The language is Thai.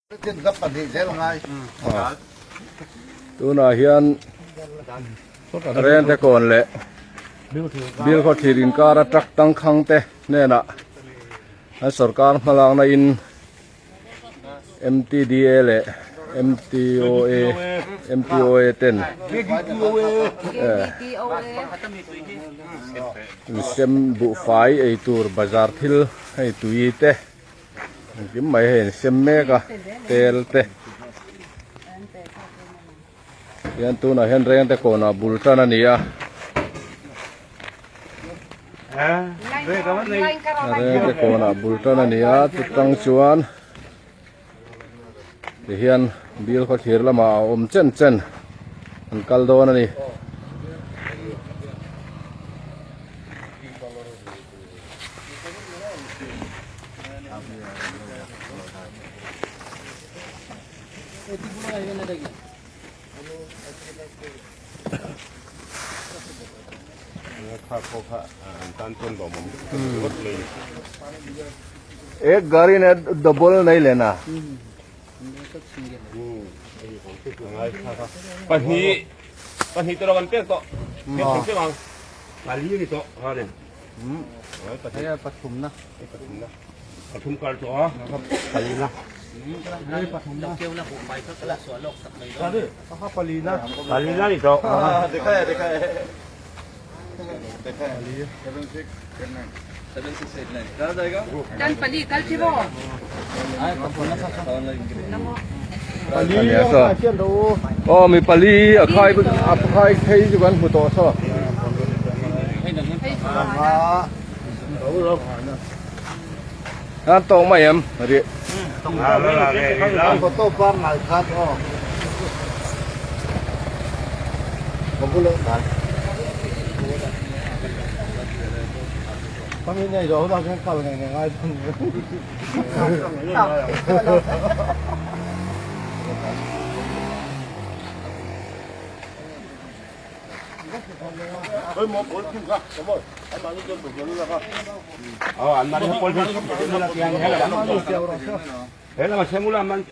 ตัวน่ะเฮียนเรียนแต่ก่อนแหละบิลเขาทีดินการจักตั้งขังเตะเนี่ยนะให้สการพลังในอิน MTDA แหละ MTOA เต้นเซมบุไฟไอตัวบาซาร์ทิลให้ตุยเตะกิมไม่เห็นเซมเมกะเตลเตะยันตัวน่ะเห็นเรียนแต่ก่อนน่ะบุลตันนี่อ่ะเรียนแต่ก่อนน่ะบุลตันนี่อ่ะตุตังชวนเฮียนบิลเขาเทียร์ละมาอมเจนอันกัลโดนั่นนี่एक गाड़ी ने डबल नहीं लेनाปัญหาตัวกันเปี้ยต่อเปี้ยถึงเปี้ยมังมาลีนี่ต่อฮะเนี่ยปัญหาปฐุมนะปฐุมกันต่อครับปาลีนะปฐุมนะเกี่ยวนะผมไปเขาตลาดสวนโลกสักหน่อยด้วยเขาปาลีนะนี่ต่อเด็กแค่Dan pali kaltivo. Pali so. Oh, mi pali akai khai ju kan hu to so. An tong mai em ri. Có tô pan lại khát ho. Không có lượng thật. Con này rồi tao cái cầu này ngay thân. ơi một bốn không cả đúng rồi anh bán cho tôi được không anh bán cho tôi là tiền hay là thế là mà xem muốn làm ăn